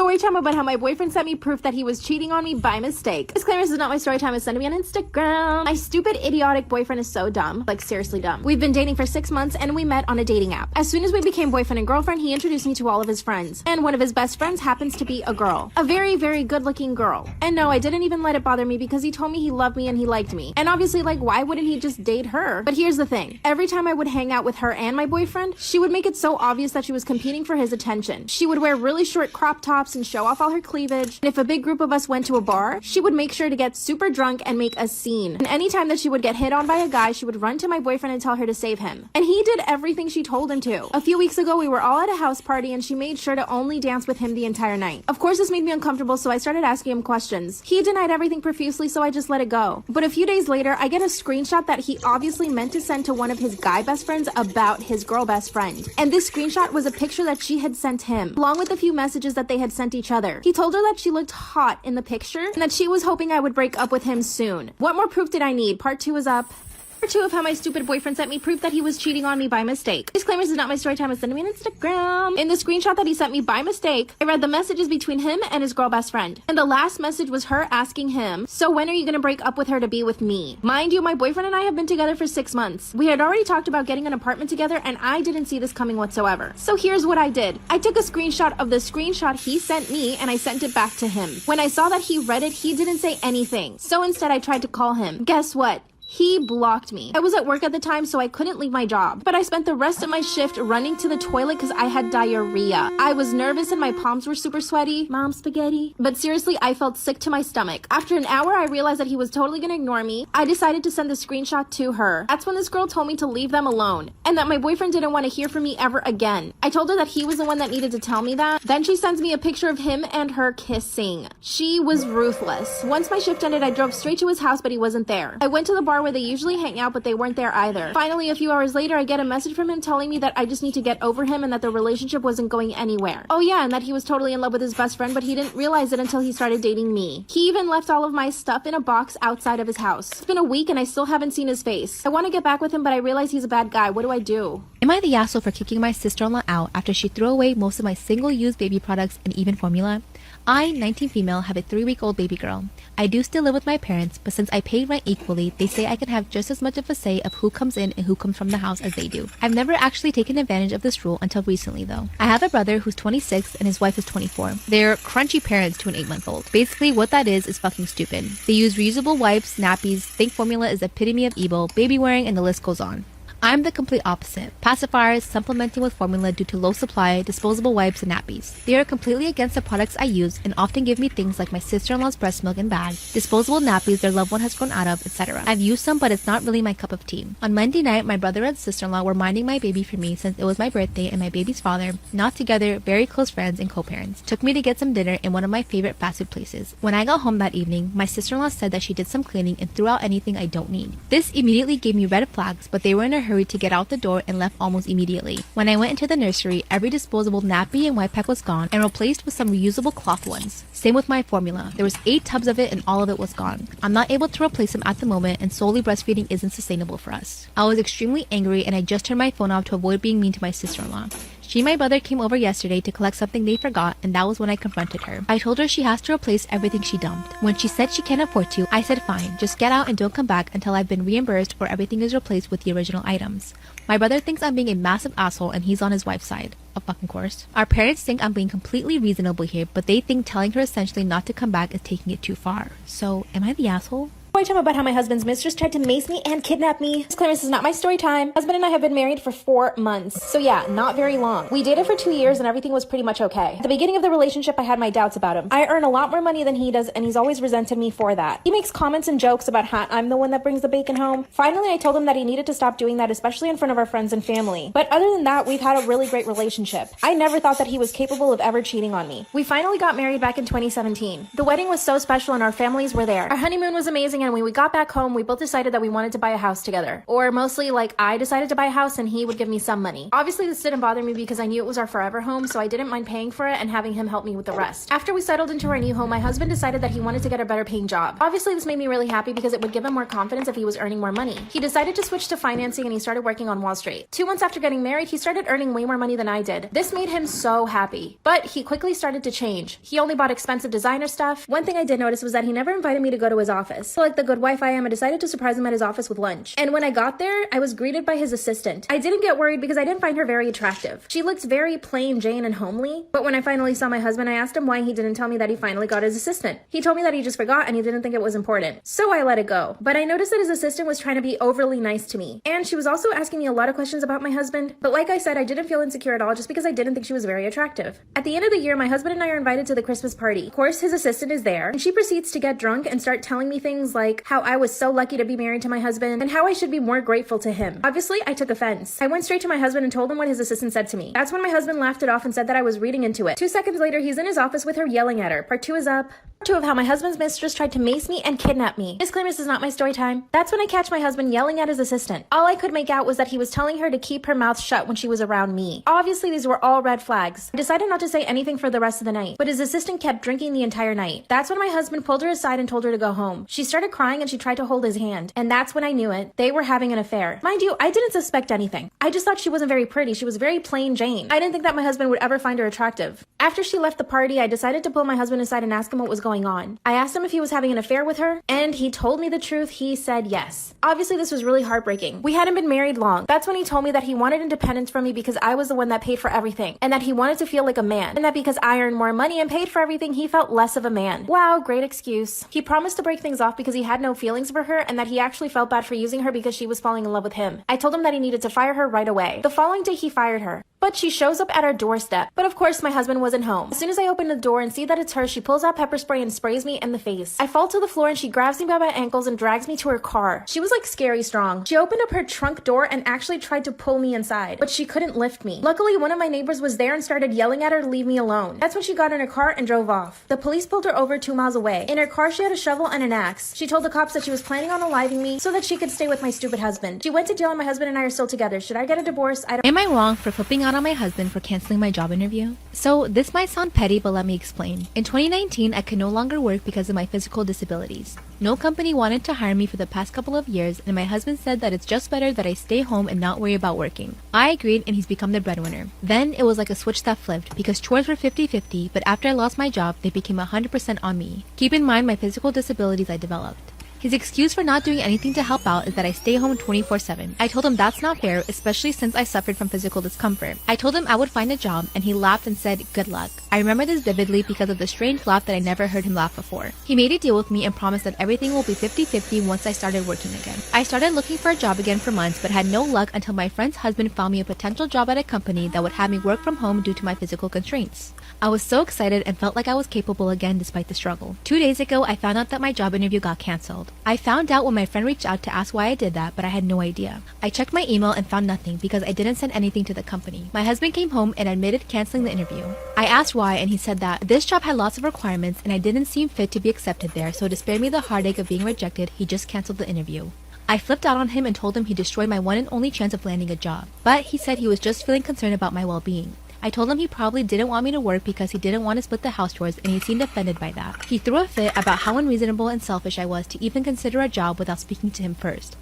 Story time about how my boyfriend sent me proof that he was cheating on me by mistake. Disclaimer, this is not my story time, it's sent to me on Instagram. My stupid, idiotic boyfriend is so dumb. Like, seriously dumb. We've been dating for 6 months and we met on a dating app. As soon as we became boyfriend and girlfriend, he introduced me to all of his friends. And one of his best friends happens to be a girl. A very, very good looking girl. And no, I didn't even let it bother me because he told me he loved me and he liked me. And obviously, like, why wouldn't he just date her? But here's the thing. Every time I would hang out with her and my boyfriend, she would make it so obvious that she was competing for his attention. She would wear really short crop tops and show off all her cleavage. And if a big group of us went to a bar, she would make sure to get super drunk and make a scene. And anytime that she would get hit on by a guy, she would run to my boyfriend and tell her to save him. And he did everything she told him to. A few weeks ago, we were all at a house party and she made sure to only dance with him the entire night. Of course, this made me uncomfortable, so I started asking him questions. He denied everything profusely, so I just let it go. But a few days later, I get a screenshot that he obviously meant to send to one of his guy best friends about his girl best friend. And this screenshot was a picture that she had sent him, along with a few messages that they had sent each other. He told her that she looked hot in the picture and that she was hoping I would break up with him soon. What more proof did I need? Part 2 is up. Part 2 of how my stupid boyfriend sent me proof that he was cheating on me by mistake. Disclaimer, this is not my story time, it's sent to me on Instagram. In the screenshot that he sent me by mistake, I read the messages between him and his girl best friend. And the last message was her asking him, so when are you gonna break up with her to be with me? Mind you, my boyfriend and I have been together for 6 months. We had already talked about getting an apartment together and I didn't see this coming whatsoever. So here's what I did. I took a screenshot of the screenshot he sent me and I sent it back to him. When I saw that he read it, he didn't say anything. So instead I tried to call him. Guess what? He blocked me. I was at work at the time, so I couldn't leave my job. But I spent the rest of my shift running to the toilet because I had diarrhea. I was nervous and my palms were super sweaty. Mom spaghetti. But seriously, I felt sick to my stomach. After an hour, I realized that he was totally gonna ignore me. I decided to send the screenshot to her. That's when this girl told me to leave them alone and that my boyfriend didn't want to hear from me ever again. I told her that he was the one that needed to tell me that. Then she sends me a picture of him and her kissing. She was ruthless. Once my shift ended, I drove straight to his house, but he wasn't there. I went to the bar where they usually hang out, but they weren't there either. Finally, a few hours later, I get a message from him telling me that I just need to get over him and that the relationship wasn't going anywhere. Oh yeah, and that he was totally in love with his best friend, but he didn't realize it until he started dating me. He even left all of my stuff in a box outside of his house. It's been a week and I still haven't seen his face. I want to get back with him, but I realize he's a bad guy. What do I do? Am I the asshole for kicking my sister-in-law out after she threw away most of my single-use baby products and even formula? I, 19 female, have a 3-week-old baby girl. I do still live with my parents, but since I pay rent equally, they say I can have just as much of a say of who comes in and who comes from the house as they do. I've never actually taken advantage of this rule until recently though. I have a brother who's 26 and his wife is 24. They're crunchy parents to an 8-month-old. Basically what that is fucking stupid. They use reusable wipes, nappies, think formula is the epitome of evil, baby wearing, and the list goes on. I'm the complete opposite. Pacifiers, supplementing with formula due to low supply, disposable wipes, and nappies. They are completely against the products I use and often give me things like my sister-in-law's breast milk and bag, disposable nappies their loved one has grown out of, etc. I've used some, but it's not really my cup of tea. On Monday night, my brother and sister-in-law were minding my baby for me since it was my birthday, and my baby's father, not together, very close friends and co-parents, took me to get some dinner in one of my favorite fast food places. When I got home that evening, my sister-in-law said that she did some cleaning and threw out anything I don't need. This immediately gave me red flags, but they were in a hurry to get out the door and left almost immediately. When I went into the nursery, every disposable nappy and wipe pack was gone and replaced with some reusable cloth ones. Same with my formula. There was 8 tubs of it and all of it was gone. I'm not able to replace them at the moment and solely breastfeeding isn't sustainable for us. I was extremely angry and I just turned my phone off to avoid being mean to my sister-in-law. She and my brother came over yesterday to collect something they forgot, and that was when I confronted her. I told her she has to replace everything she dumped. When she said she can't afford to, I said fine, just get out and don't come back until I've been reimbursed or everything is replaced with the original items. My brother thinks I'm being a massive asshole and he's on his wife's side. Of fucking course. Our parents think I'm being completely reasonable here, but they think telling her essentially not to come back is taking it too far. So, am I the asshole? Story time about how my husband's mistress tried to mace me and kidnap me. Disclaimer, this is not my story time. Husband and I have been married for 4 months. So yeah, not very long. We dated for 2 years and everything was pretty much okay. At the beginning of the relationship, I had my doubts about him. I earn a lot more money than he does and he's always resented me for that. He makes comments and jokes about how I'm the one that brings the bacon home. Finally, I told him that he needed to stop doing that, especially in front of our friends and family. But other than that, we've had a really great relationship. I never thought that he was capable of ever cheating on me. We finally got married back in 2017. The wedding was so special and our families were there. Our honeymoon was amazing and And when we got back home, we both decided that we wanted to buy a house together. Or mostly, like, I decided to buy a house and he would give me some money. Obviously, this didn't bother me because I knew it was our forever home, so I didn't mind paying for it and having him help me with the rest. After we settled into our new home, my husband decided that he wanted to get a better paying job. Obviously, this made me really happy because it would give him more confidence if he was earning more money. He decided to switch to financing and he started working on Wall Street. 2 months after getting married, he started earning way more money than I did. This made him so happy. But he quickly started to change. He only bought expensive designer stuff. One thing I did notice was that he never invited me to go to his office. So like the good wife I am, I decided to surprise him at his office with lunch. And when I got there, I was greeted by his assistant. I didn't get worried because I didn't find her very attractive. She looked very plain Jane and homely. But when I finally saw my husband, I asked him why he didn't tell me that he finally got his assistant. He told me that he just forgot and he didn't think it was important. So I let it go. But I noticed that his assistant was trying to be overly nice to me. And she was also asking me a lot of questions about my husband. But like I said, I didn't feel insecure at all just because I didn't think she was very attractive. At the end of the year, my husband and I are invited to the Christmas party. Of course, his assistant is there, and she proceeds to get drunk and start telling me things like how I was so lucky to be married to my husband and how I should be more grateful to him. Obviously, I took offense. I went straight to my husband and told him what his assistant said to me. That's when my husband laughed it off and said that I was reading into it. 2 seconds later, he's in his office with her yelling at her. Part 2 is up. Part 2 of how my husband's mistress tried to mace me and kidnap me. Disclaimer, this is not my story time. That's when I catch my husband yelling at his assistant. All I could make out was that he was telling her to keep her mouth shut when she was around me. Obviously, these were all red flags. I decided not to say anything for the rest of the night, but his assistant kept drinking the entire night. That's when my husband pulled her aside and told her to go home. She started crying and she tried to hold his hand. And that's when I knew it. They were having an affair. Mind you, I didn't suspect anything. I just thought she wasn't very pretty. She was very plain Jane. I didn't think that my husband would ever find her attractive. After she left the party, I decided to pull my husband aside and ask him what was going on. I asked him if he was having an affair with her, and he told me the truth. He said yes. Obviously, this was really heartbreaking. We hadn't been married long. That's when he told me that he wanted independence from me because I was the one that paid for everything, and that he wanted to feel like a man, and that because I earned more money and paid for everything, he felt less of a man. Wow, great excuse. He promised to break things off because he had no feelings for her, and that he actually felt bad for using her because she was falling in love with him. I told him that he needed to fire her right away. The following day, he fired her. But she shows up at our doorstep. But of course, my husband wasn't home. As soon as I open the door and see that it's her, she pulls out pepper spray and sprays me in the face. I fall to the floor and she grabs me by my ankles and drags me to her car. She was like scary strong. She opened up her trunk door and actually tried to pull me inside, but she couldn't lift me. Luckily, one of my neighbors was there and started yelling at her to leave me alone. That's when she got in her car and drove off. The police pulled her over 2 miles away. In her car, she had a shovel and an axe. She told the cops that she was planning on aliving me so that she could stay with my stupid husband. She went to jail and my husband and I are still together. Should I get a divorce? I don't. Am I wrong for flipping out on my husband for canceling my job interview? So this might sound petty, but let me explain. In 2019, I could no longer work because of my physical disabilities. No company wanted to hire me for the past couple of years, and my husband said that it's just better that I stay home and not worry about working. I agreed, and he's become the breadwinner. Then it was like a switch that flipped because chores were 50-50, but after I lost my job, they became 100% on me. Keep in mind my physical disabilities I developed. His excuse for not doing anything to help out is that I stay home 24/7. I told him that's not fair, especially since I suffered from physical discomfort. I told him I would find a job, and he laughed and said, "Good luck." I remember this vividly because of the strange laugh that I never heard him laugh before. He made a deal with me and promised that everything will be 50-50 once I started working again. I started looking for a job again for months, but had no luck until my friend's husband found me a potential job at a company that would have me work from home due to my physical constraints. I was so excited and felt like I was capable again despite the struggle. 2 days ago, I found out that my job interview got cancelled. I found out when my friend reached out to ask why I did that, but I had no idea. I checked my email and found nothing because I didn't send anything to the company. My husband came home and admitted canceling the interview. I asked why, and he said that this job had lots of requirements and I didn't seem fit to be accepted there, so to spare me the heartache of being rejected, he just canceled the interview. I flipped out on him and told him he destroyed my one and only chance of landing a job. But he said he was just feeling concerned about my well-being. I told him he probably didn't want me to work because he didn't want to split the house chores, and he seemed offended by that. He threw a fit about how unreasonable and selfish I was to even consider a job without speaking to him first.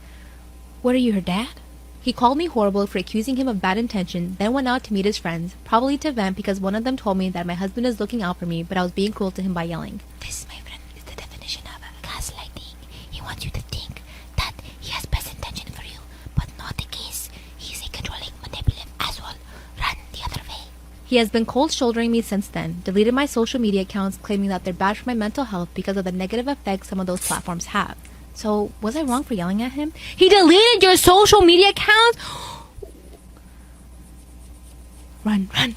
"What are you, her dad?" He called me horrible for accusing him of bad intention, then went out to meet his friends, probably to vent because one of them told me that my husband is looking out for me, but I was being cruel to him by yelling. "This, my friend, is the definition of gaslighting. He wants you to think that he has best intention for you, but not the case. He's a controlling, manipulative asshole. Run the other way." He has been cold shouldering me since then, deleted my social media accounts claiming that they're bad for my mental health because of the negative effects some of those platforms have. So, was I wrong for yelling at him? He deleted your social media accounts? Run, run,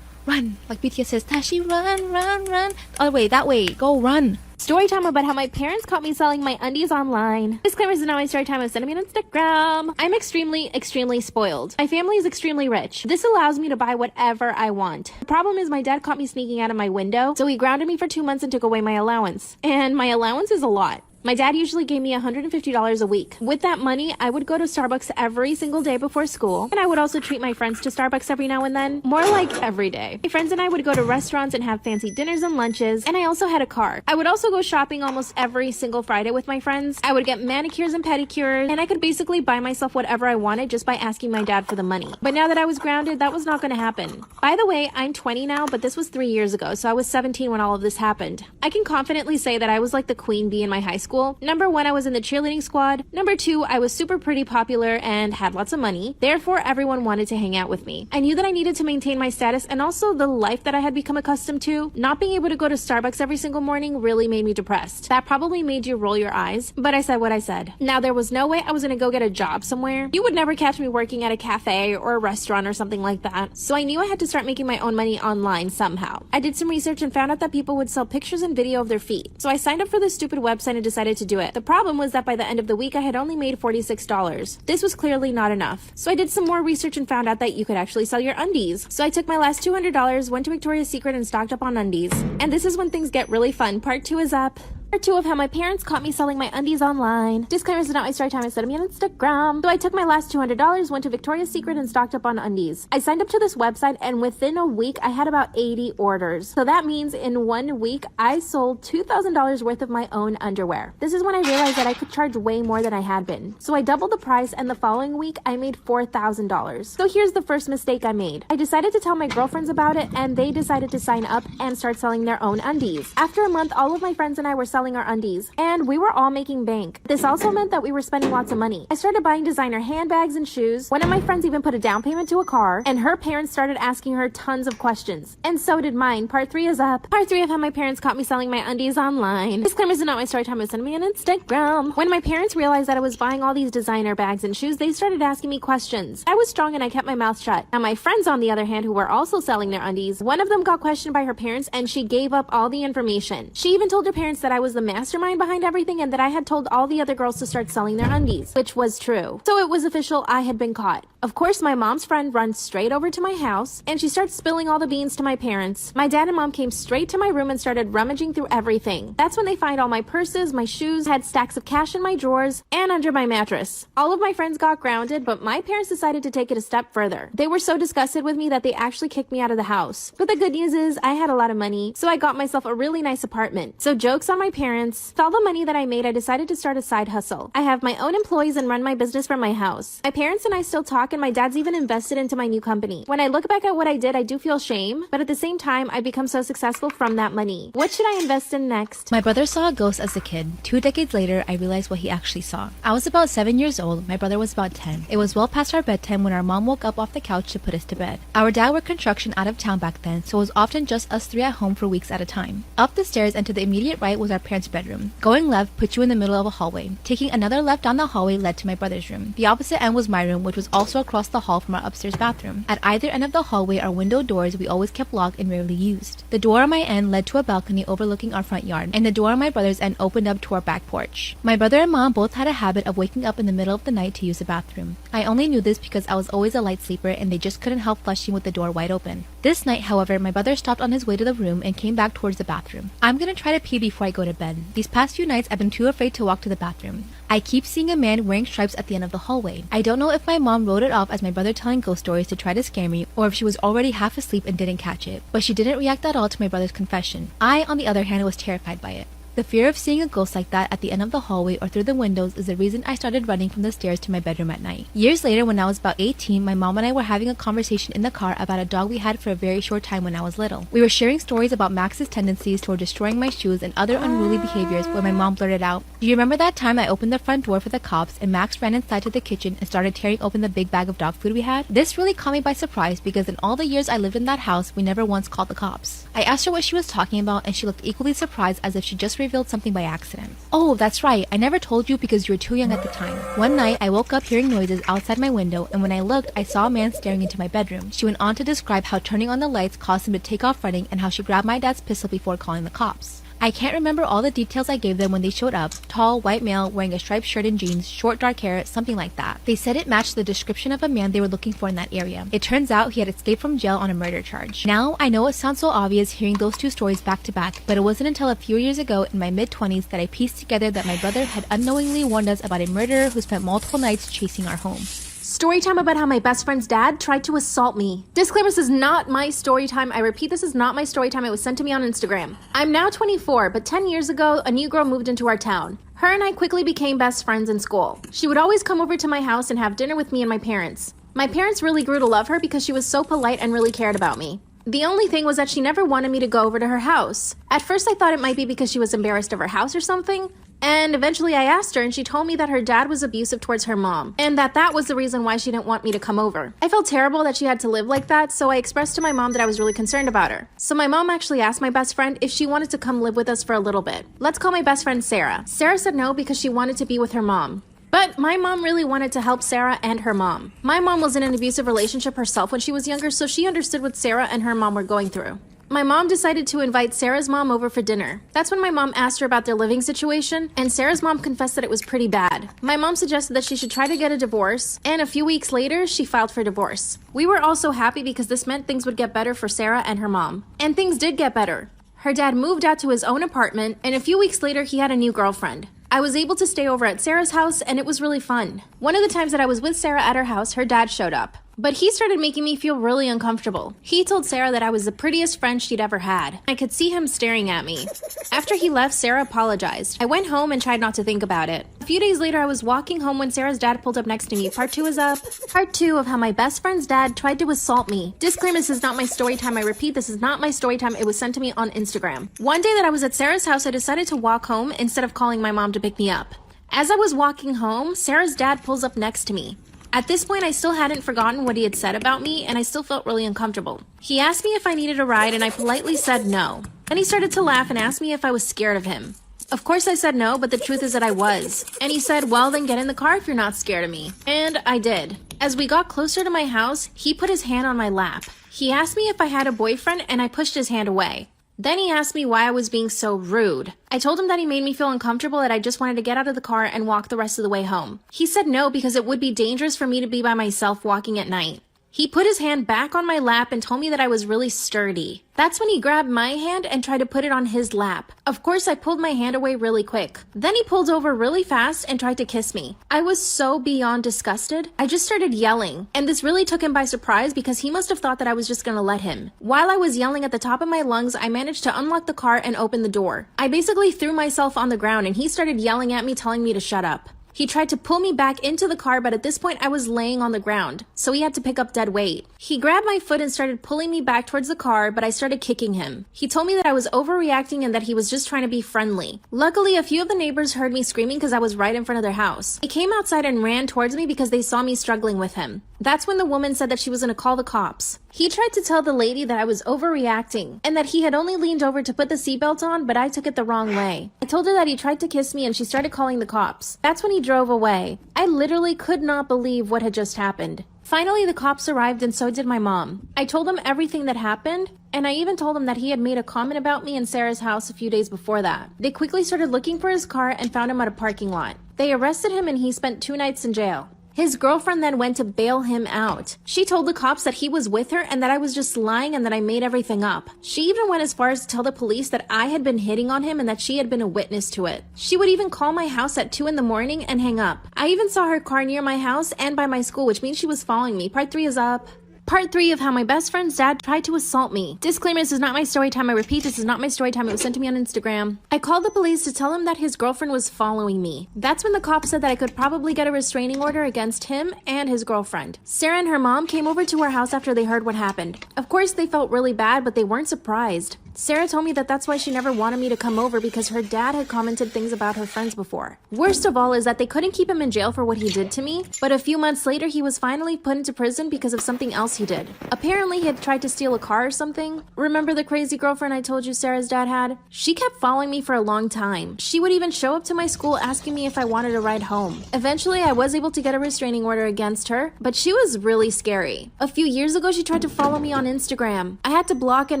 run. Like BTS says, Tashi, run, run, run. Oh, wait, that way. Go, run. Story time about how my parents caught me selling my undies online. Disclaimer, this is not my story time. Send me on Instagram. I'm extremely spoiled. My family is extremely rich. This allows me to buy whatever I want. The problem is my dad caught me sneaking out of my window, so he grounded me for 2 months and took away my allowance. And my allowance is a lot. My dad usually gave me $150 a week. With that money, I would go to Starbucks every single day before school, and I would also treat my friends to Starbucks every now and then, more like every day. My friends and I would go to restaurants and have fancy dinners and lunches, and I also had a car. I would also go shopping almost every single Friday with my friends. I would get manicures and pedicures, and I could basically buy myself whatever I wanted just by asking my dad for the money. But now that I was grounded, that was not going to happen. By the way, I'm 20 now, but this was 3 years ago, so I was 17 when all of this happened. I can confidently say that I was like the queen bee in my high school. Number 1, I was in the cheerleading squad. Number 2, I was super pretty popular and had lots of money. Therefore, everyone wanted to hang out with me. I knew that I needed to maintain my status and also the life that I had become accustomed to. Not being able to go to Starbucks every single morning really made me depressed. That probably made you roll your eyes, but I said what I said. Now, there was no way I was going to go get a job somewhere. You would never catch me working at a cafe or a restaurant or something like that. So I knew I had to start making my own money online somehow. I did some research and found out that people would sell pictures and video of their feet. So I signed up for this stupid website and decided to do it. The problem was that by the end of the week, I had only made $46. This was clearly not enough. So I did some more research and found out that you could actually sell your undies. So I took my last $200, went to Victoria's Secret and stocked up on undies. And this is when things get really fun. Part 2 is up. Part 2 of how my parents caught me selling my undies online. Disclaimer, this is not my story time. I said me on Instagram. So I took my last $200, went to Victoria's Secret and stocked up on undies. I signed up to this website and within a week I had about 80 orders. So that means in 1 week I sold $2,000 worth of my own underwear. This is when I realized that I could charge way more than I had been. So I doubled the price and the following week I made $4,000. So here's the first mistake I made. I decided to tell my girlfriends about it and they decided to sign up and start selling their own undies. After a month, all of my friends and I were selling our undies, and we were all making bank. This also meant that we were spending lots of money. I started buying designer handbags and shoes. One of my friends even put a down payment to a car, and her parents started asking her tons of questions. And so did mine. Part 3 is up. Part 3 of how my parents caught me selling my undies online. Disclaimer, this is not my story time. Send me on Instagram. When my parents realized that I was buying all these designer bags and shoes, they started asking me questions. I was strong and I kept my mouth shut. Now my friends, on the other hand, who were also selling their undies, one of them got questioned by her parents and she gave up all the information. She even told her parents that I was the mastermind behind everything and that I had told all the other girls to start selling their undies, which was true. So it was official, I had been caught. Of course, my mom's friend runs straight over to my house and she starts spilling all the beans to my parents. My dad and mom came straight to my room and started rummaging through everything. That's when they find all my purses, my shoes, had stacks of cash in my drawers, and under my mattress. All of my friends got grounded, but my parents decided to take it a step further. They were so disgusted with me that they actually kicked me out of the house. But the good news is I had a lot of money, so I got myself a really nice apartment. So jokes on my parents. With all the money that I made, I decided to start a side hustle. I have my own employees and run my business from my house. My parents and I still talk, and my dad's even invested into my new company. When I look back at what I did, I do feel shame, but at the same time, I've become so successful from that money. What should I invest in next? My brother saw a ghost as a kid. 2 decades later, I realized what he actually saw. I was about 7 years old. My brother was about 10. It was well past our bedtime when our mom woke up off the couch to put us to bed. Our dad worked construction out of town back then, so it was often just us 3 at home for weeks at a time. Up the stairs and to the immediate right was our parents' bedroom. Going left put you in the middle of a hallway. Taking another left down the hallway led to my brother's room. The opposite end was my room, which was also across the hall from our upstairs bathroom. At either end of the hallway are window doors we always kept locked and rarely used. The door on my end led to a balcony overlooking our front yard, and the door on my brother's end opened up to our back porch. My brother and mom both had a habit of waking up in the middle of the night to use the bathroom. I only knew this because I was always a light sleeper and they just couldn't help flushing with the door wide open. This night, however, my brother stopped on his way to the room and came back towards the bathroom. I'm gonna try to pee before I go to bed. These past few nights I've been too afraid to walk to the bathroom. I keep seeing a man wearing stripes at the end of the hallway. I don't know if my mom wrote it off as my brother telling ghost stories to try to scare me, or if she was already half asleep and didn't catch it, but she didn't react at all to my brother's confession. I, on the other hand, was terrified by it. The fear of seeing a ghost like that at the end of the hallway or through the windows is the reason I started running from the stairs to my bedroom at night. Years later, when I was about 18, my mom and I were having a conversation in the car about a dog we had for a very short time when I was little. We were sharing stories about Max's tendencies toward destroying my shoes and other unruly behaviors when my mom blurted out, "Do you remember that time I opened the front door for the cops and Max ran inside to the kitchen and started tearing open the big bag of dog food we had?" This really caught me by surprise because in all the years I lived in that house, we never once called the cops. I asked her what she was talking about and she looked equally surprised as if she just revealed something by accident. "Oh, that's right. I never told you because you were too young at the time. One night, I woke up hearing noises outside my window, and when I looked, I saw a man staring into my bedroom." She went on to describe how turning on the lights caused him to take off running and how she grabbed my dad's pistol before calling the cops. I can't remember all the details I gave them when they showed up. Tall, white male, wearing a striped shirt and jeans, short dark hair, something like that. They said it matched the description of a man they were looking for in that area. It turns out he had escaped from jail on a murder charge. Now, I know it sounds so obvious hearing those two stories back to back, but it wasn't until a few years ago in my mid-20s that I pieced together that my brother had unknowingly warned us about a murderer who spent multiple nights chasing our home. Story time about how my best friend's dad tried to assault me. Disclaimer, this is not my story time. I repeat, this is not my story time. It was sent to me on Instagram. I'm now 24, but 10 years ago, a new girl moved into our town. Her and I quickly became best friends in school. She would always come over to my house and have dinner with me and my parents. My parents really grew to love her because she was so polite and really cared about me. The only thing was that she never wanted me to go over to her house. At first I thought it might be because she was embarrassed of her house or something, and eventually I asked her and she told me that her dad was abusive towards her mom, and that was the reason why she didn't want me to come over. I felt terrible that she had to live like that, so I expressed to my mom that I was really concerned about her. So my mom actually asked my best friend if she wanted to come live with us for a little bit. Let's call my best friend Sarah. Sarah said no because she wanted to be with her mom. But my mom really wanted to help Sarah and her mom. My mom was in an abusive relationship herself when she was younger, so she understood what Sarah and her mom were going through. My mom decided to invite Sarah's mom over for dinner. That's when my mom asked her about their living situation, and Sarah's mom confessed that it was pretty bad. My mom suggested that she should try to get a divorce, and a few weeks later, she filed for divorce. We were all so happy because this meant things would get better for Sarah and her mom. And things did get better. Her dad moved out to his own apartment, and a few weeks later, he had a new girlfriend. I was able to stay over at Sarah's house, and it was really fun. One of the times that I was with Sarah at her house, her dad showed up. But he started making me feel really uncomfortable. He told Sarah that I was the prettiest friend she'd ever had. I could see him staring at me. After he left, Sarah apologized. I went home and tried not to think about it. A few days later, I was walking home when Sarah's dad pulled up next to me. Part 2 is up. Part 2 of how my best friend's dad tried to assault me. Disclaimer, this is not my story time. I repeat, this is not my story time. It was sent to me on Instagram. One day that I was at Sarah's house, I decided to walk home instead of calling my mom to pick me up. As I was walking home, Sarah's dad pulls up next to me. At this point, I still hadn't forgotten what he had said about me, and I still felt really uncomfortable. He asked me if I needed a ride, and I politely said no. Then he started to laugh and asked me if I was scared of him. Of course I said no, but the truth is that I was. And he said, well, then get in the car if you're not scared of me. And I did. As we got closer to my house, he put his hand on my lap. He asked me if I had a boyfriend, and I pushed his hand away. Then he asked me why I was being so rude. I told him that he made me feel uncomfortable, that I just wanted to get out of the car and walk the rest of the way home. He said no because it would be dangerous for me to be by myself walking at night. He put his hand back on my lap and told me that I was really sturdy. That's when he grabbed my hand and tried to put it on his lap. Of course, I pulled my hand away really quick. Then he pulled over really fast and tried to kiss me. I was so beyond disgusted. I just started yelling. And this really took him by surprise because he must have thought that I was just gonna let him. While I was yelling at the top of my lungs, I managed to unlock the car and open the door. I basically threw myself on the ground and he started yelling at me, telling me to shut up. He tried to pull me back into the car, but at this point I was laying on the ground, so he had to pick up dead weight. He grabbed my foot and started pulling me back towards the car, but I started kicking him. He told me that I was overreacting and that he was just trying to be friendly. Luckily, a few of the neighbors heard me screaming because I was right in front of their house. They came outside and ran towards me because they saw me struggling with him. That's when the woman said that she was going to call the cops. He tried to tell the lady that I was overreacting and that he had only leaned over to put the seatbelt on, but I took it the wrong way. I told her that he tried to kiss me and she started calling the cops. That's when he drove away. I literally could not believe what had just happened. Finally, the cops arrived and so did my mom. I told him everything that happened, and I even told him that he had made a comment about me in Sarah's house a few days before that. They quickly started looking for his car and found him at a parking lot. They arrested him and he spent 2 nights in jail. His girlfriend then went to bail him out. She told the cops that he was with her and that I was just lying and that I made everything up. She even went as far as to tell the police that I had been hitting on him and that she had been a witness to it. She would even call my house at 2 in the morning and hang up. I even saw her car near my house and by my school, which means she was following me. Part 3 is up. Part 3 of how my best friend's dad tried to assault me. Disclaimer, this is not my story time. I repeat, this is not my story time. It was sent to me on Instagram. I called the police to tell him that his girlfriend was following me. That's when the cops said that I could probably get a restraining order against him and his girlfriend. Sarah and her mom came over to our house after they heard what happened. Of course, they felt really bad, but they weren't surprised. Sarah told me that that's why she never wanted me to come over because her dad had commented things about her friends before. Worst of all is that they couldn't keep him in jail for what he did to me, but a few months later he was finally put into prison because of something else he did. Apparently he had tried to steal a car or something. Remember the crazy girlfriend I told you Sarah's dad had? She kept following me for a long time. She would even show up to my school asking me if I wanted a ride home. Eventually I was able to get a restraining order against her, but she was really scary. A few years ago she tried to follow me on Instagram. I had to block and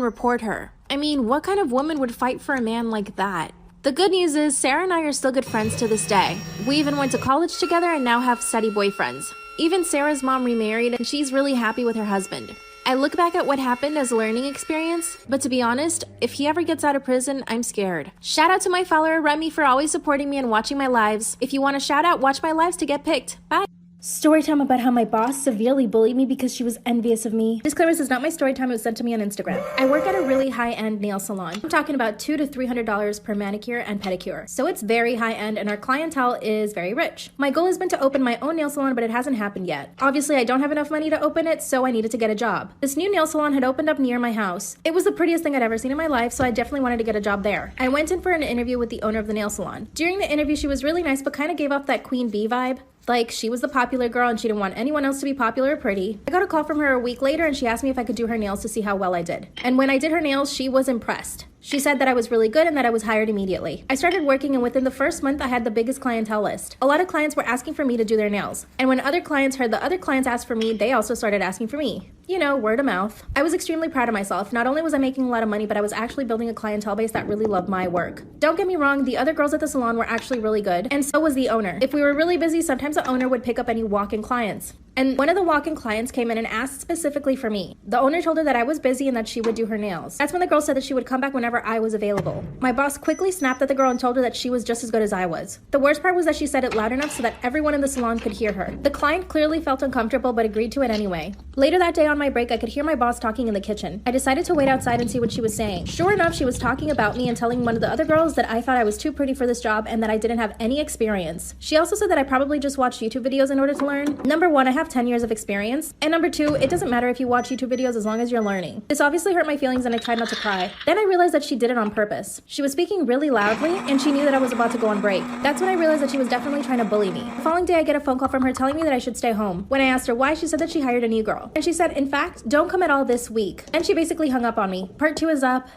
report her. I mean, what kind of woman would fight for a man like that? The good news is Sarah and I are still good friends to this day. We even went to college together and now have steady boyfriends. Even Sarah's mom remarried and she's really happy with her husband. I look back at what happened as a learning experience, but to be honest, if he ever gets out of prison, I'm scared. Shout out to my follower Remy for always supporting me and watching my lives. If you want a shout out, watch my lives to get picked. Bye. Story time about how my boss severely bullied me because she was envious of me. Disclaimer, this is not my story time, it was sent to me on Instagram. I work at a really high-end nail salon. I'm talking about $200 to $300 per manicure and pedicure. So it's very high-end and our clientele is very rich. My goal has been to open my own nail salon, but it hasn't happened yet. Obviously, I don't have enough money to open it, so I needed to get a job. This new nail salon had opened up near my house. It was the prettiest thing I'd ever seen in my life, so I definitely wanted to get a job there. I went in for an interview with the owner of the nail salon. During the interview, she was really nice, but kind of gave off that queen bee vibe. Like, she was the popular girl and she didn't want anyone else to be popular or pretty. I got a call from her a week later and she asked me if I could do her nails to see how well I did. And when I did her nails, she was impressed. She said that I was really good and that I was hired immediately. I started working and within the first month, I had the biggest clientele list. A lot of clients were asking for me to do their nails. And when other clients heard the other clients ask for me, they also started asking for me. You know, word of mouth. I was extremely proud of myself. Not only was I making a lot of money, but I was actually building a clientele base that really loved my work. Don't get me wrong, the other girls at the salon were actually really good, and so was the owner. If we were really busy, sometimes the owner would pick up any walk-in clients. And one of the walk-in clients came in and asked specifically for me. The owner told her that I was busy and that she would do her nails. That's when the girl said that she would come back whenever I was available. My boss quickly snapped at the girl and told her that she was just as good as I was. The worst part was that she said it loud enough so that everyone in the salon could hear her. The client clearly felt uncomfortable but agreed to it anyway. Later that day on my break, I could hear my boss talking in the kitchen. I decided to wait outside and see what she was saying. Sure enough, she was talking about me and telling one of the other girls that I thought I was too pretty for this job and that I didn't have any experience. She also said that I probably just watched YouTube videos in order to learn. Number one, I have 10 years of experience. And number two, it doesn't matter if you watch YouTube videos as long as you're learning. This obviously hurt my feelings and I tried not to cry. Then I realized that she did it on purpose. She was speaking really loudly and she knew that I was about to go on break. That's when I realized that she was definitely trying to bully me. The following day, I get a phone call from her telling me that I should stay home. When I asked her why, she said that she hired a new girl. And she said, in fact, don't come at all this week. And she basically hung up on me. Part 2 is up.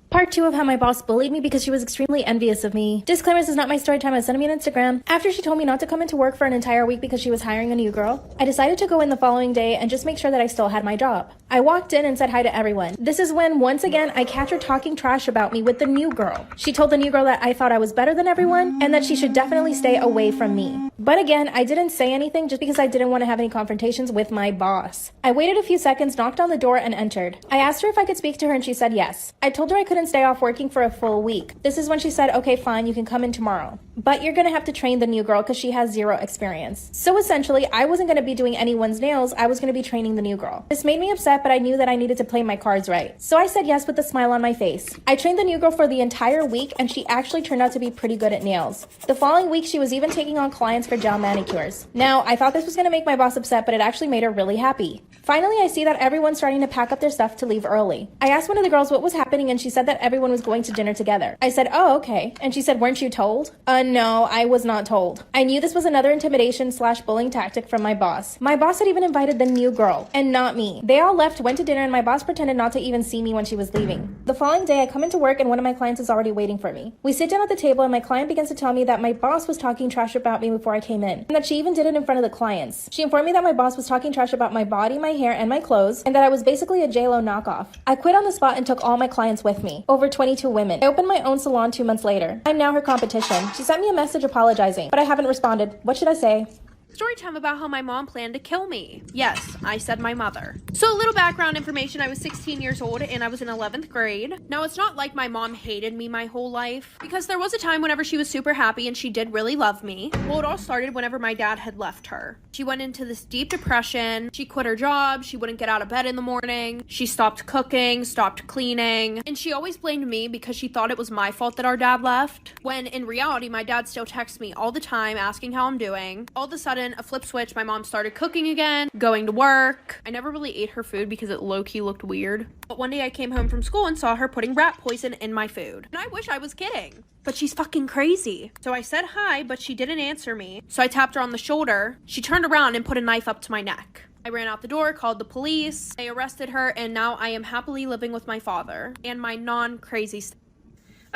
Part 2 of how my boss bullied me because she was extremely envious of me. Disclaimer, this is not my story time, I was sending me on Instagram. After she told me not to come into work for an entire week because she was hiring a new girl, I decided to go in the following day and just make sure that I still had my job. I walked in and said hi to everyone. This is when, once again, I catch her talking trash about me with the new girl. She told the new girl that I thought I was better than everyone and that she should definitely stay away from me. But again, I didn't say anything just because I didn't want to have any confrontations with my boss. I waited a few seconds, knocked on the door, and entered. I asked her if I could speak to her and she said yes. I told her I couldn't stay off working for a full week. This is when she said, okay, fine, you can come in tomorrow. But you're gonna have to train the new girl because she has zero experience. So essentially, I wasn't gonna be doing anyone's nails, I was gonna be training the new girl. This made me upset, but I knew that I needed to play my cards right. So I said yes with a smile on my face. I trained the new girl for the entire week and she actually turned out to be pretty good at nails. The following week, she was even taking on clients for gel manicures. Now, I thought this was gonna make my boss upset, but it actually made her really happy. Finally, I see that everyone's starting to pack up their stuff to leave early. I asked one of the girls what was happening and she said that everyone was going to dinner together. I said, oh, okay. And she said, weren't you told? No, I was not told. I knew this was another intimidation/bullying tactic from my boss. My boss had even invited the new girl, and not me. They all left, went to dinner, and my boss pretended not to even see me when she was leaving. The following day, I come into work and one of my clients is already waiting for me. We sit down at the table and my client begins to tell me that my boss was talking trash about me before I came in, and that she even did it in front of the clients. She informed me that my boss was talking trash about my body, my hair, and my clothes, and that I was basically a JLo knockoff. I quit on the spot and took all my clients with me. Over 22 women. I opened my own salon 2 months later. I'm now her competition. She sent me a message apologizing, but I haven't responded. What should I say? Story time about how my mom planned to kill me. Yes, I said my mother. So a little background information, I was 16 years old and I was in 11th grade. Now it's not like my mom hated me my whole life, because there was a time whenever she was super happy and she did really love me. Well, it all started whenever my dad had left her. She went into this deep depression. She quit her job. She wouldn't get out of bed in the morning. She stopped cooking, stopped cleaning, and she always blamed me because she thought it was my fault that our dad left. When in reality, my dad still texts me all the time asking how I'm doing. All of a sudden, a flip switch, my mom started cooking again, going to work. I never really ate her food because it low-key looked weird. But one day I came home from school and saw her putting rat poison in my food. And I wish I was kidding. But she's fucking crazy. So I said hi, but she didn't answer me. So I tapped her on the shoulder. She turned around and put a knife up to my neck. I ran out the door, called the police. They arrested her, and now I am happily living with my father and my non-crazy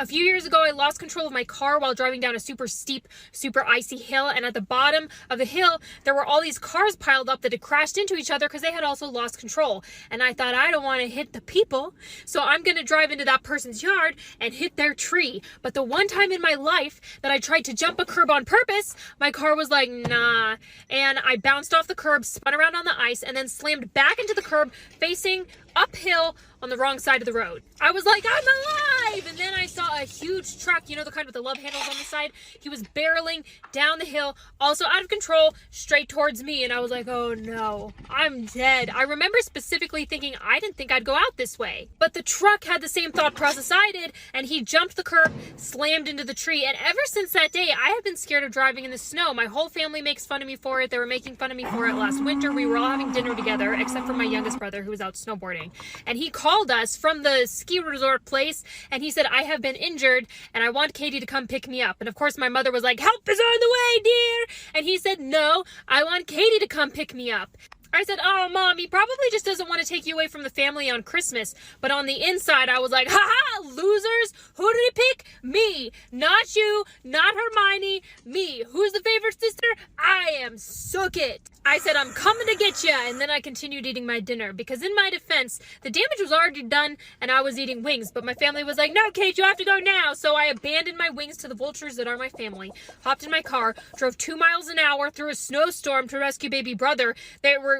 A few years ago, I lost control of my car while driving down a super steep, super icy hill, and at the bottom of the hill, there were all these cars piled up that had crashed into each other because they had also lost control. And I thought, I don't want to hit the people, so I'm going to drive into that person's yard and hit their tree. But the one time in my life that I tried to jump a curb on purpose, my car was like, nah. And I bounced off the curb, spun around on the ice, and then slammed back into the curb, facing uphill on the wrong side of the road. I was like, I'm alive! And then I saw a huge truck, you know, the kind with the love handles on the side. He was barreling down the hill, also out of control, straight towards me. And I was like, oh no, I'm dead. I remember specifically thinking, I didn't think I'd go out this way. But the truck had the same thought process I did, and he jumped the curb, slammed into the tree. And ever since that day, I have been scared of driving in the snow. My whole family makes fun of me for it. They were making fun of me for it last winter. We were all having dinner together, except for my youngest brother who was out snowboarding. And he called us from the ski resort place, and he said, I have been injured and I want Katie to come pick me up. And of course my mother was like, help is on the way, dear. And he said, no, I want Katie to come pick me up. I said, oh, Mom, he probably just doesn't want to take you away from the family on Christmas. But on the inside, I was like, ha-ha, losers. Who did he pick? Me. Not you, not Hermione, me. Who's the favorite sister? I am. Suck it. I said, I'm coming to get you. And then I continued eating my dinner because in my defense, the damage was already done and I was eating wings. But my family was like, no, Kate, you have to go now. So I abandoned my wings to the vultures that are my family, hopped in my car, drove 2 miles an hour through a snowstorm to rescue baby brother.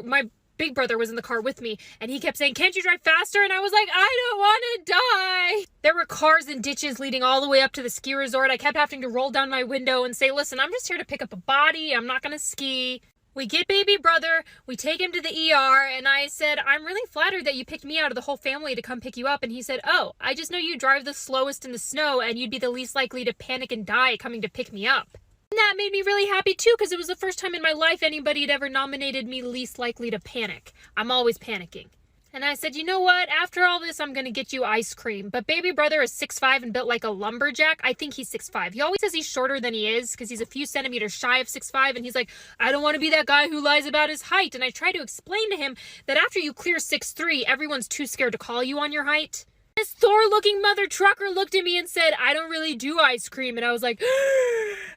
My big brother was in the car with me, and he kept saying, can't you drive faster? And I was like, I don't want to die. There were cars and ditches leading all the way up to the ski resort. I kept having to roll down my window and say, listen, I'm just here to pick up a body. I'm not going to ski. We get baby brother, we take him to the ER, and I said, I'm really flattered that you picked me out of the whole family to come pick you up. And he said, oh, I just know you drive the slowest in the snow, and you'd be the least likely to panic and die coming to pick me up. And that made me really happy too, because it was the first time in my life anybody had ever nominated me least likely to panic. I'm always panicking. And I said, you know what? After all this, I'm going to get you ice cream. But baby brother is 6'5" and built like a lumberjack. I think he's 6'5". He always says he's shorter than he is because he's a few centimeters shy of 6'5". And he's like, I don't want to be that guy who lies about his height. And I try to explain to him that after you clear 6'3", everyone's too scared to call you on your height. This Thor-looking mother trucker looked at me and said, I don't really do ice cream. And I was like,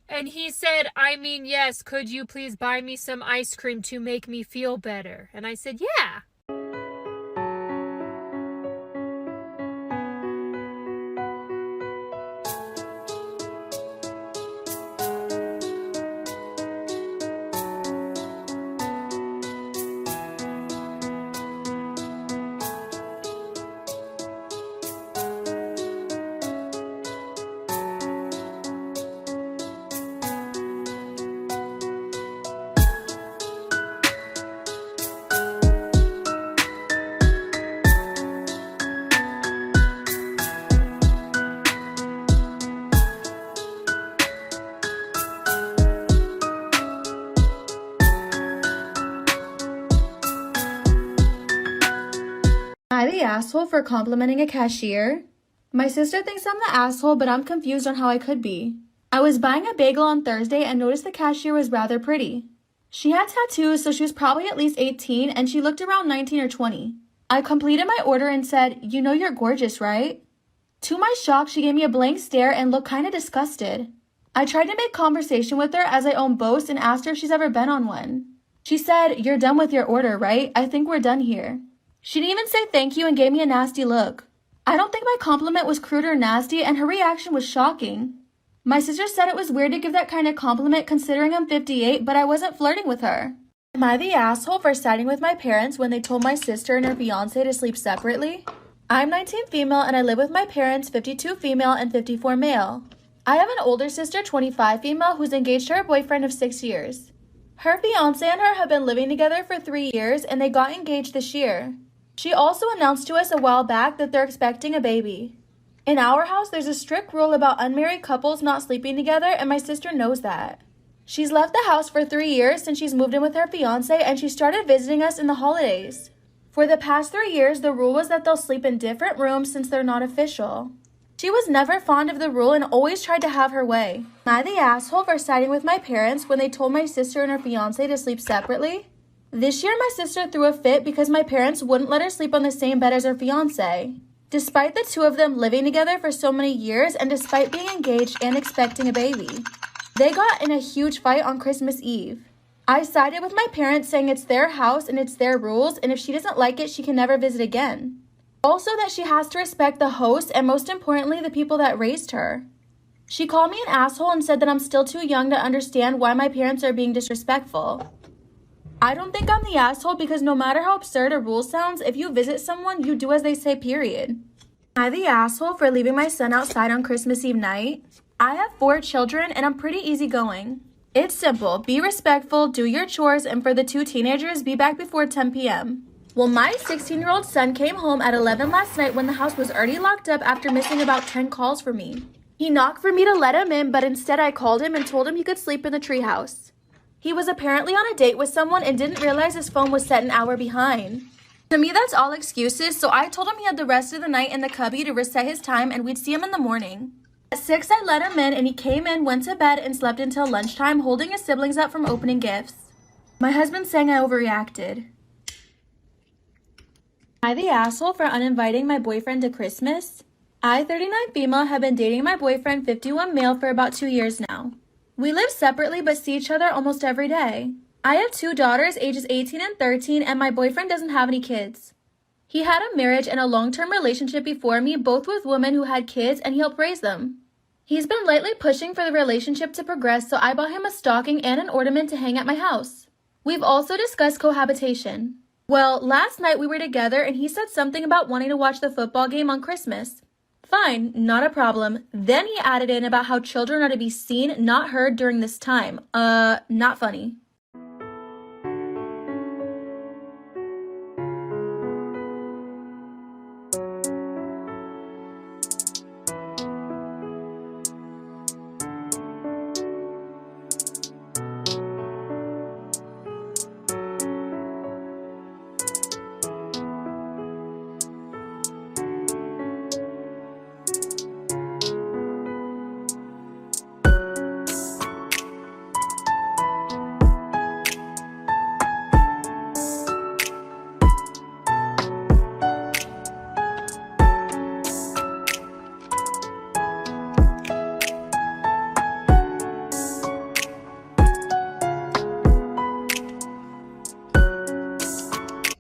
and he said, I mean, yes, could you please buy me some ice cream to make me feel better? And I said, yeah. Am I the asshole for complimenting a cashier? My sister thinks I'm the asshole, but I'm confused on how I could be. I was buying a bagel on Thursday and noticed the cashier was rather pretty. She had tattoos, so she was probably at least 18, and she looked around 19 or 20. I completed my order and said, you know you're gorgeous, right? To my shock, she gave me a blank stare and looked kind of disgusted. I tried to make conversation with her as I own boast and asked her if she's ever been on one. She said, you're done with your order, right? I think we're done here. She didn't even say thank you and gave me a nasty look. I don't think my compliment was crude or nasty, and her reaction was shocking. My sister said it was weird to give that kind of compliment considering I'm 58, but I wasn't flirting with her. Am I the asshole for siding with my parents when they told my sister and her fiancé to sleep separately? I'm 19 female and I live with my parents, 52 female and 54 male. I have an older sister, 25 female, who's engaged to her boyfriend of 6 years. Her fiancé and her have been living together for 3 years and they got engaged this year. She also announced to us a while back that they're expecting a baby. In our house, there's a strict rule about unmarried couples not sleeping together, and my sister knows that. She's left the house for 3 years since she's moved in with her fiancé, and she started visiting us in the holidays. For the past 3 years, the rule was that they'll sleep in different rooms since they're not official. She was never fond of the rule and always tried to have her way. Am I the asshole for siding with my parents when they told my sister and her fiancé to sleep separately? This year, my sister threw a fit because my parents wouldn't let her sleep on the same bed as her fiancé. Despite the two of them living together for so many years and despite being engaged and expecting a baby, they got in a huge fight on Christmas Eve. I sided with my parents saying it's their house and it's their rules, and if she doesn't like it, she can never visit again. Also that she has to respect the host and most importantly, the people that raised her. She called me an asshole and said that I'm still too young to understand why my parents are being disrespectful. I don't think I'm the asshole because no matter how absurd a rule sounds, if you visit someone, you do as they say, period. Am I the asshole for leaving my son outside on Christmas Eve night? I have 4 children and I'm pretty easygoing. It's simple. Be respectful, do your chores, and for the 2 teenagers, be back before 10 p.m. Well, my 16-year-old son came home at 11 last night when the house was already locked up after missing about 10 calls from me. He knocked for me to let him in, but instead I called him and told him he could sleep in the treehouse. He was apparently on a date with someone and didn't realize his phone was set an hour behind. To me, that's all excuses, so I told him he had the rest of the night in the cubby to reset his time and we'd see him in the morning. At 6, I let him in and he came in, went to bed, and slept until lunchtime, holding his siblings up from opening gifts. My husband saying I overreacted. Am I the asshole for uninviting my boyfriend to Christmas? I, 39 female, have been dating my boyfriend, 51 male, for about 2 years now. We live separately but see each other almost every day. I have 2 daughters, ages 18 and 13, and my boyfriend doesn't have any kids. He had a marriage and a long-term relationship before me, both with women who had kids, and he helped raise them. He's been lately pushing for the relationship to progress, so I bought him a stocking and an ornament to hang at my house. We've also discussed cohabitation. Well, last night we were together and he said something about wanting to watch the football game on Christmas. Fine, not a problem. Then he added in about how children are to be seen, not heard during this time. Not funny.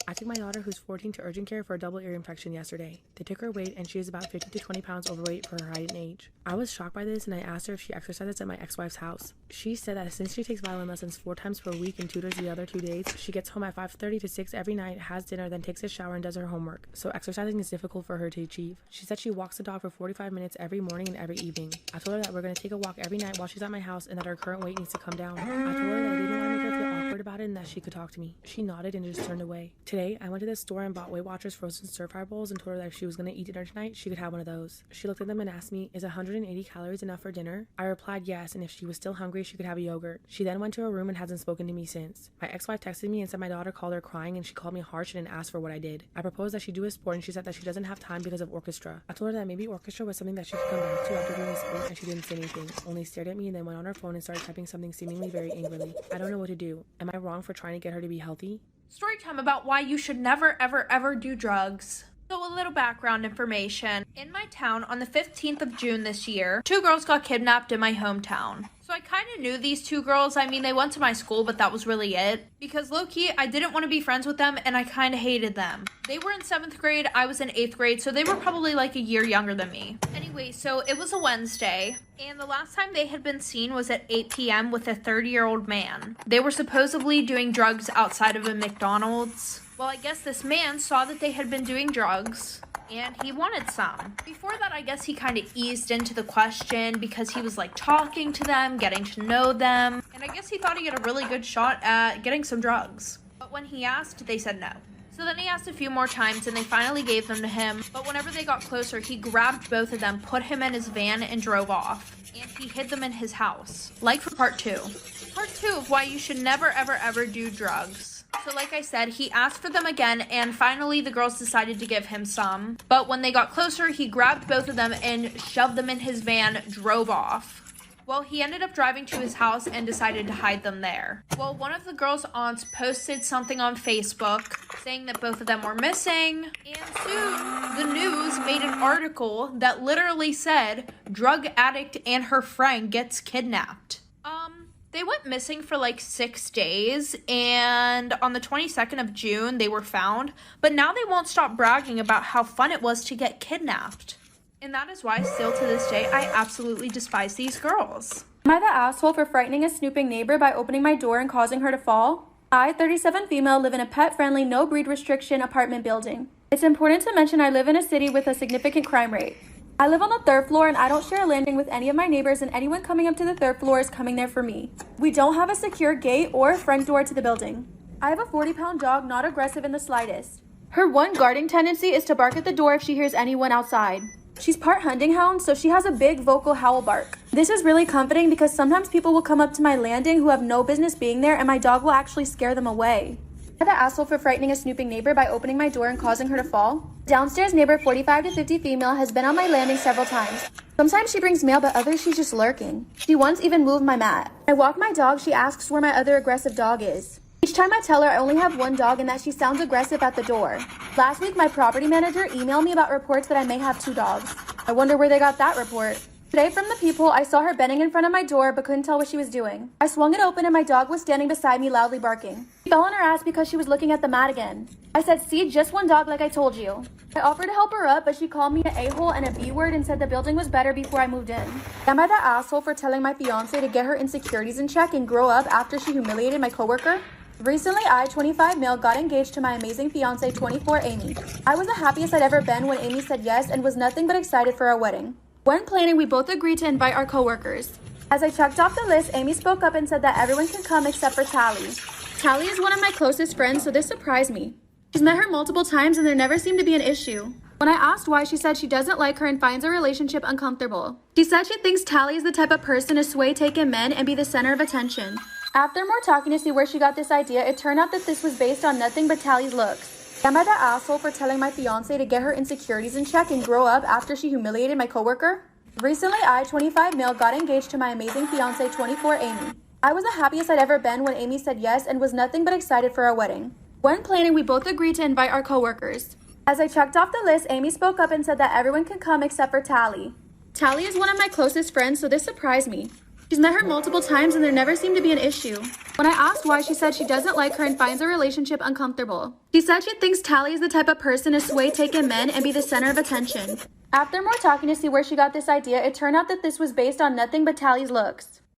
I took my daughter, who's 14, to urgent care for a double ear infection yesterday. They took her weight and she is about 50 to 20 pounds overweight for her height and age. I was shocked by this and I asked her if she exercises at my ex-wife's house. She said that since she takes violin lessons 4 times per week and tutors the other 2 days, she gets home at 5:30 to 6 every night, has dinner, then takes a shower and does her homework. So exercising is difficult for her to achieve. She said she walks the dog for 45 minutes every morning and every evening. I told her that we're going to take a walk every night while she's at my house and that her current weight needs to come down. I told her that I didn't want to make her feel awkward about it and that she could talk to me. She nodded and just turned away. Today, I went to the store and bought Weight Watchers frozen stir-fry bowls and told her that if she was going to eat dinner tonight, she could have one of those. She looked at them and asked me, is 180 calories enough for dinner? I replied yes, and if she was still hungry, she could have a yogurt. She then went to her room and hasn't spoken to me since. My ex-wife texted me and said my daughter called her crying and she called me harsh and asked for what I did. I proposed that she do a sport and she said that she doesn't have time because of orchestra. I told her that maybe orchestra was something that she could come back to after doing a sport, and she didn't say anything, only stared at me and then went on her phone and started typing something seemingly very angrily. I don't know what to do. Am I wrong for trying to get her to be healthy? Story time about why you should never, ever, ever do drugs. So a little background information. In my town, on the 15th of June this year, 2 girls got kidnapped in my hometown. So I kind of knew these 2 girls. I mean, they went to my school, but that was really it. Because low-key, I didn't want to be friends with them, and I kind of hated them. They were in 7th grade, I was in 8th grade, so they were probably like a year younger than me. Anyway, so it was a Wednesday, and the last time they had been seen was at 8 p.m. with a 30-year-old man. They were supposedly doing drugs outside of a McDonald's. Well, I guess this man saw that they had been doing drugs, and he wanted some. Before that, I guess he kind of eased into the question because he was like talking to them, getting to know them, and I guess he thought he had a really good shot at getting some drugs. But when he asked, they said no. So then he asked a few more times and they finally gave them to him, but whenever they got closer, he grabbed both of them, put him in his van, and drove off. And he hid them in his house. Like for part 2. Part 2 of why you should never, ever, ever do drugs. So like I said, he asked for them again, and finally the girls decided to give him some. But when they got closer, he grabbed both of them and shoved them in his van, drove off. Well, he ended up driving to his house and decided to hide them there. Well, one of the girl's aunts posted something on Facebook saying that both of them were missing, and soon the news made an article that literally said, drug addict and her friend gets kidnapped. They went missing for like 6 days, and on the 22nd of June, they were found, but now they won't stop bragging about how fun it was to get kidnapped. And that is why, still to this day, I absolutely despise these girls. Am I the asshole for frightening a snooping neighbor by opening my door and causing her to fall? I, 37 female, live in a pet-friendly, no breed restriction apartment building. It's important to mention I live in a city with a significant crime rate. I live on the 3rd floor and I don't share a landing with any of my neighbors, and anyone coming up to the 3rd floor is coming there for me. We don't have a secure gate or a front door to the building. I have a 40-pound dog, not aggressive in the slightest. Her one guarding tendency is to bark at the door if she hears anyone outside. She's part hunting hound, so she has a big vocal howl bark. This is really comforting because sometimes people will come up to my landing who have no business being there, and my dog will actually scare them away. Am I the asshole for frightening a snooping neighbor by opening my door and causing her to fall? Downstairs neighbor 45 to 50 female has been on my landing several times. Sometimes she brings mail, but others she's just lurking. She once even moved my mat. I walk my dog, she asks where my other aggressive dog is. Each time I tell her I only have one dog and that she sounds aggressive at the door. Last week my property manager emailed me about reports that I may have 2 dogs. I wonder where they got that report. Today from the people, I saw her bending in front of my door but couldn't tell what she was doing. I swung it open and my dog was standing beside me loudly barking. She fell on her ass because she was looking at the mat again. I said, see, just one dog like I told you. I offered to help her up, but she called me an a-hole and a b-word and said the building was better before I moved in. Am I the asshole for telling my fiance to get her insecurities in check and grow up after she humiliated my coworker? Recently, I, 25 male, got engaged to my amazing fiance, 24 Amy. I was the happiest I'd ever been when Amy said yes and was nothing but excited for our wedding. When planning, we both agreed to invite our coworkers. As I checked off the list, Amy spoke up and said that everyone can come except for Tally. Tally is one of my closest friends, so this surprised me. She's met her multiple times and there never seemed to be an issue. When I asked why, she said she doesn't like her and finds our relationship uncomfortable. She said she thinks Tally is the type of person to sway taken men and be the center of attention. After more talking to see where she got this idea, it turned out that this was based on nothing but Tally's looks. Am I the asshole for telling my fiance to get her insecurities in check and grow up after she humiliated my coworker? Recently, I, 25 male, got engaged to my amazing fiance, 24 Amy. I was the happiest I'd ever been when Amy said yes and was nothing but excited for our wedding. When planning, we both agreed to invite our coworkers. As I checked off the list, Amy spoke up and said that everyone can come except for Tally. Tally is one of my closest friends, so this surprised me. She's met her multiple times and there never seemed to be an issue. When I asked why, she said she doesn't like her and finds our relationship uncomfortable. She said she thinks Tally is the type of person to sway taken men and be the center of attention. After more talking to see where she got this idea, it turned out that this was based on nothing but Tally's looks.